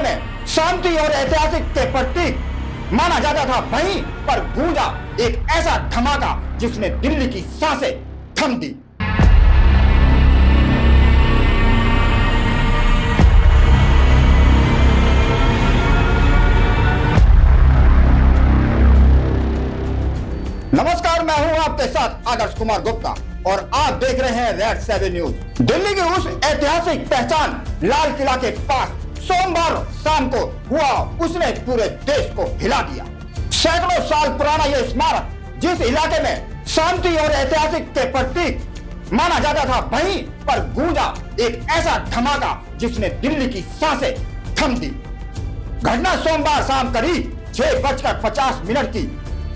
में शांति और ऐतिहासिक के प्रतीक माना जाता था, वहीं पर गूंजा एक ऐसा धमाका जिसने दिल्ली की सांसें थम दी। नमस्कार, मैं हूं आपके साथ आदर्श कुमार गुप्ता और आप देख रहे हैं रेड 7 न्यूज। दिल्ली की उस ऐतिहासिक पहचान लाल किला के पास सोमवार शाम को हुआ, उसने पूरे देश को हिला दिया। सैकड़ों साल पुराना यह स्मारक जिस इलाके में शांति और ऐतिहासिक के प्रतीक माना जाता था, वहीं पर गूंजा एक ऐसा धमाका जिसने दिल्ली की सांसें थम दी। घटना सोमवार शाम करीब 6:50 की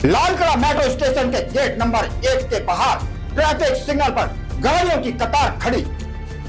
लाल किला मेट्रो स्टेशन के गेट नंबर 1 के बाहर ट्रैफिक सिग्नल पर गाड़ियों की कतार खड़ी,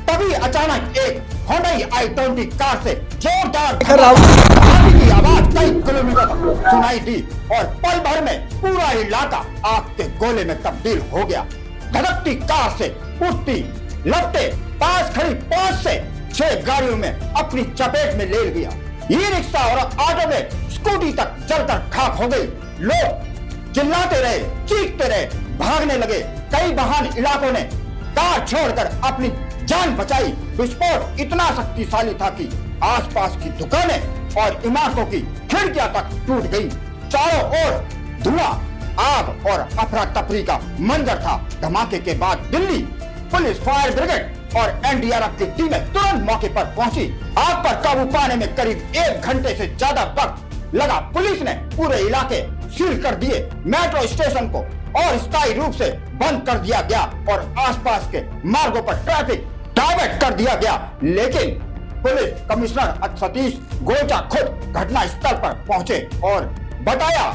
तभी अचानक एक Hyundai i20 कार से जोरदार की आवाज कई किलोमीटर तक सुनाई दी और पल भर में पूरा इलाका आग के गोले में तब्दील हो गया। धड़कती कार से उठती लपटे पास खड़ी 5 से 6 गाड़ियों में अपनी चपेट में ले लिया। ई रिक्शा और ऑटो में स्कूटी तक जलकर खाक हो गई। लोग चिल्लाते रहे, चीखते रहे, भागने लगे। कई वाहन इलाकों ने कार छोड़कर अपनी जान बचाई। विस्फोट इतना शक्तिशाली था कि आसपास की दुकानें और इमारतों की खिड़कियां तक टूट गईं। चारों ओर धुआं, आग और अफरा तफरी का मंजर था। धमाके के बाद दिल्ली पुलिस, फायर ब्रिगेड और एनडीआरएफ की टीमें तुरंत मौके पर पहुंची। आग पर काबू पाने में करीब 1 घंटे से ज्यादा वक्त लगा। पुलिस ने पूरे इलाके सील कर दिए। मेट्रो स्टेशन को और स्थायी रूप से बंद कर दिया गया और आसपास के मार्गों पर ट्रैफिक डाइवर्ट कर दिया गया। लेकिन पुलिस कमिश्नर सतीश गोचा खुद घटना स्थल पर पहुंचे और बताया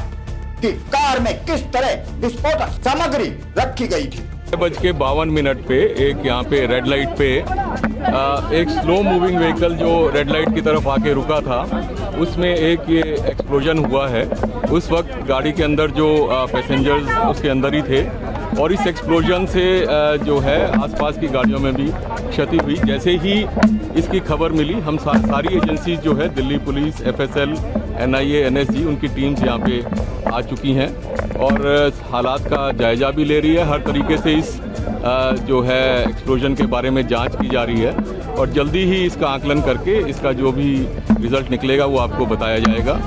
कि कार में किस तरह विस्फोटक सामग्री रखी गई थी। 6:52 पे एक यहाँ पे रेड लाइट पे एक स्लो मूविंग व्हीकल जो रेड लाइट की तरफ आके रुका था, उसमें एक ये एक्सप्लोजन हुआ है। उस वक्त गाड़ी के अंदर जो पैसेंजर्स उसके अंदर ही थे और इस एक्सप्लोजन से जो है आसपास की गाड़ियों में भी क्षति हुई। जैसे ही इसकी खबर मिली, हम सारी एजेंसीज जो है Delhi police, FSL, NIA, NSG, उनकी टीम्स यहाँ पे आ चुकी हैं और हालात का जायजा भी ले रही है। हर तरीके से इस जो है एक्सप्लोजन के बारे में जांच की जा रही है और जल्दी ही इसका आकलन करके इसका जो भी रिजल्ट निकलेगा वो आपको बताया जाएगा।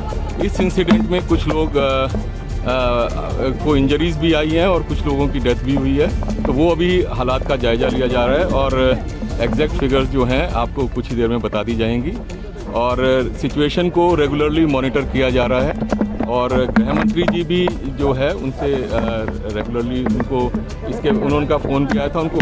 इस इंसिडेंट में कुछ लोग को इंजरीज भी आई हैं और कुछ लोगों की डेथ भी हुई है, तो वो अभी हालात का जायजा लिया जा रहा है और एग्जैक्ट फिगर्स जो हैं आपको कुछ ही देर में बता दी जाएंगी। और सिचुएशन को रेगुलरली मॉनिटर किया जा रहा है और गृह मंत्री जी भी जो है उनसे रेगुलरली उनका फ़ोन किया था, उनको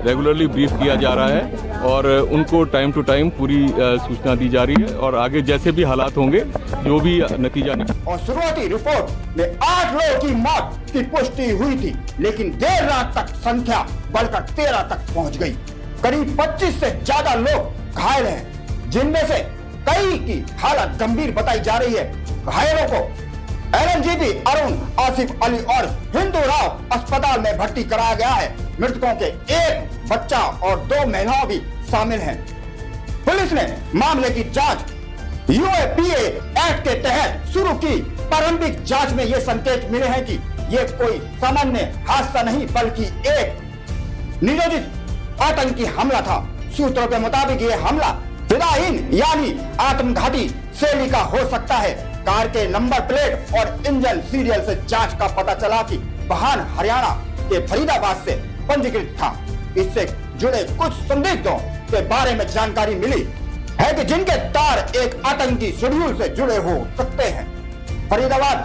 रेगुलरली ब्रीफ किया जा रहा है और उनको टाइम टू टाइम पूरी सूचना दी जा रही है और आगे जैसे भी हालात होंगे जो भी नतीजा निकले। और शुरुआती रिपोर्ट में 8 लोगों की मौत की पुष्टि हुई थी, लेकिन देर रात तक संख्या बढ़कर 13 तक पहुंच गई। करीब 25 से ज्यादा लोग घायल हैं, जिनमें से कई की हालत गंभीर बताई जा रही है। घायलों को LNGP अरुण, आसिफ अली और हिंदू राव अस्पताल में भर्ती कराया गया है। मृतकों के 1 बच्चा और 2 महिलाएं भी शामिल हैं। पुलिस ने मामले की जांच UAPA एक्ट के तहत शुरू की। प्रारंभिक जांच में ये संकेत मिले हैं कि ये कोई सामान्य हादसा नहीं बल्कि एक नियोजित आतंकी हमला था। सूत्रों के मुताबिक ये हमला फिदायीन यानी आत्मघाती शैली का हो सकता है। कार के नंबर प्लेट और इंजन सीरियल से जांच का पता चला कि वाहन हरियाणा के फरीदाबाद से पंजीकृत था। इससे जुड़े कुछ संदिग्धों के बारे में जानकारी मिली है कि जिनके तार एक आतंकी शेड्यूल से जुड़े हो सकते हैं। फरीदाबाद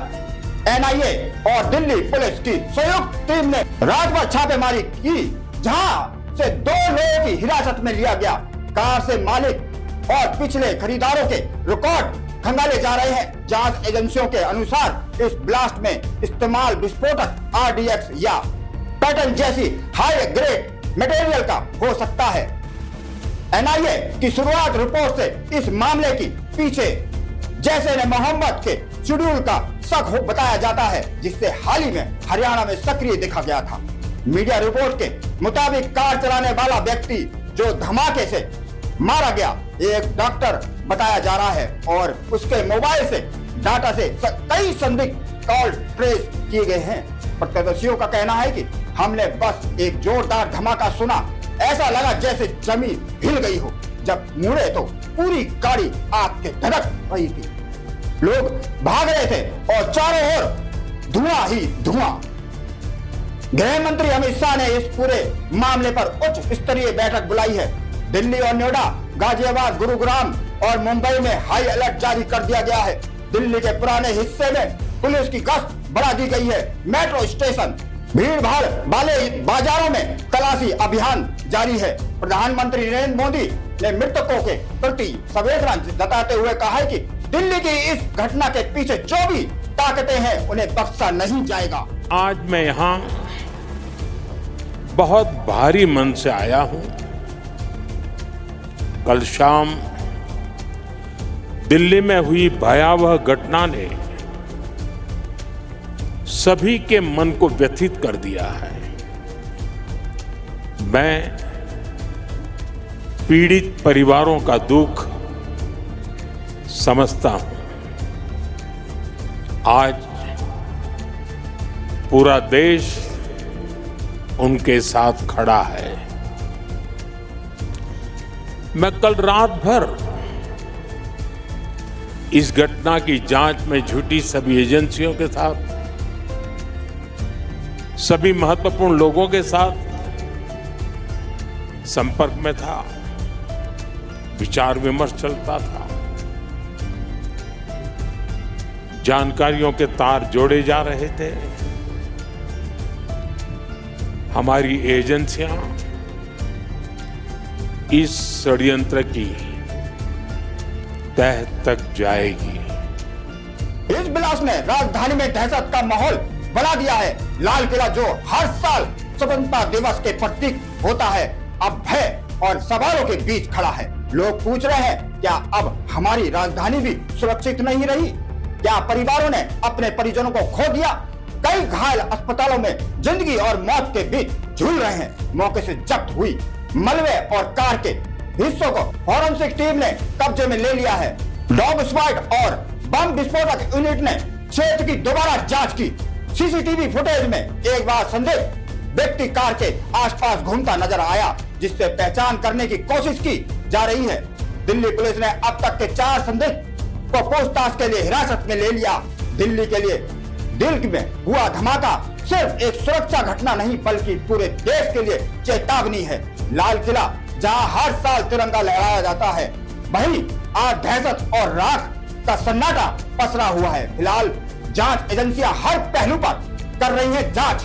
NIA और दिल्ली पुलिस की संयुक्त टीम ने रात भर छापेमारी की, जहां से 2 लोगों की हिरासत में लिया गया। कार से मालिक और पिछले खरीदारों के रिकॉर्ड खंगाले जा रहे हैं। जांच एजेंसियों के अनुसार इस ब्लास्ट में इस्तेमाल विस्फोटक RDX या पैटर्न जैसी हाई ग्रेड मटेरियल का हो सकता है। NIA की शुरुआत रिपोर्ट से इस मामले की पीछे जैसे ने मोहम्मद के शेड्यूल का शक बताया जाता है, जिससे हाल ही में हरियाणा में सक्रिय देखा गया था। मीडिया रिपोर्ट के मुताबिक कार चलाने वाला व्यक्ति जो धमाके से मारा गया एक डॉक्टर बताया जा रहा है और उसके मोबाइल से डाटा से कई संदिग्ध कॉल ट्रेस किए गए हैं। प्रत्यक्षदर्शियों का कहना है कि हमने बस एक जोरदार धमाका सुना, ऐसा लगा जैसे जमीन हिल गई हो। जब मुड़े तो पूरी गाड़ी आग के धड़क रही थी, लोग भाग रहे थे और चारों ओर धुआं ही धुआं। गृह मंत्री अमित शाह ने इस पूरे मामले पर उच्च स्तरीय बैठक बुलाई है। दिल्ली और नोएडा, गाजियाबाद, गुरुग्राम और मुंबई में हाई अलर्ट जारी कर दिया गया है। दिल्ली के पुराने हिस्से में पुलिस की गश्त बढ़ा दी गई है। मेट्रो स्टेशन, भीड़ भाड़ वाले बाजारों में तलाशी अभियान जारी है। प्रधानमंत्री नरेंद्र मोदी ने मृतकों के प्रति संवेदना जताते हुए कहा है कि दिल्ली की इस घटना के पीछे जो भी ताकतें हैं उन्हें बख्शा नहीं जाएगा। आज मैं यहाँ बहुत भारी मन से आया हूँ। कल शाम दिल्ली में हुई भयावह घटना ने सभी के मन को व्यथित कर दिया है। मैं पीड़ित परिवारों का दुख समझता हूं। आज पूरा देश उनके साथ खड़ा है। मैं कल रात भर इस घटना की जांच में जुटी सभी एजेंसियों के साथ, सभी महत्वपूर्ण लोगों के साथ संपर्क में था, विचार विमर्श चलता था, जानकारियों के तार जोड़े जा रहे थे। हमारी एजेंसियां इस षड्यंत्र की तह तक जाएगी। इस ब्लास्ट ने राजधानी में दहशत का माहौल बना दिया है। लाल किला जो हर साल स्वतंत्रता दिवस के प्रतीक होता है, अब भय और सवालों के बीच खड़ा है। लोग पूछ रहे हैं, क्या अब हमारी राजधानी भी सुरक्षित नहीं रही? क्या परिवारों ने अपने परिजनों को खो दिया? कई घायल अस्पतालों में जिंदगी और मौत के बीच झूल रहे हैं। मौके से जब्त हुई मलबे और कार के हिस्सों को फॉरेंसिक टीम ने कब्जे में ले लिया है। डॉग स्क्वाड और बम विस्फोटक यूनिट ने क्षेत्र की दोबारा जांच की। सीसीटीवी फुटेज में एक बार संदिग्ध व्यक्ति कार के आसपास घूमता नजर आया, जिससे पहचान करने की कोशिश की जा रही है। दिल्ली पुलिस ने अब तक के 4 संदिग्ध को पूछताछ के लिए हिरासत में ले लिया। दिल्ली के लिए दिल में हुआ धमाका सिर्फ एक सुरक्षा घटना नहीं, बल्कि पूरे देश के लिए चेतावनी है। लाल किला जहां हर साल तिरंगा लहराया जाता है, वहीं आज दहशत और राख का सन्नाटा पसरा हुआ है। फिलहाल जांच एजेंसियां हर पहलू पर कर रही हैं जांच,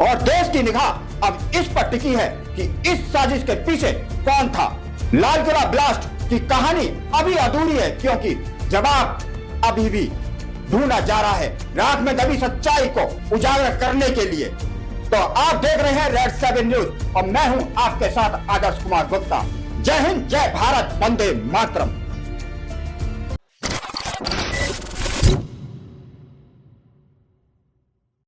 और देश की निगाह अब इस पर टिकी है कि इस साजिश के पीछे कौन था। लाल किला ब्लास्ट की कहानी अभी अधूरी है, क्योंकि जवाब अभी भी ढूंढा जा रहा है। रात में दबी सच्चाई को उजागर करने के लिए। तो आप देख रहे हैं रेड 7 न्यूज और मैं हूं आपके साथ आदर्श कुमार गुप्ता। जय हिंद, जय भारत, वंदे मातरम।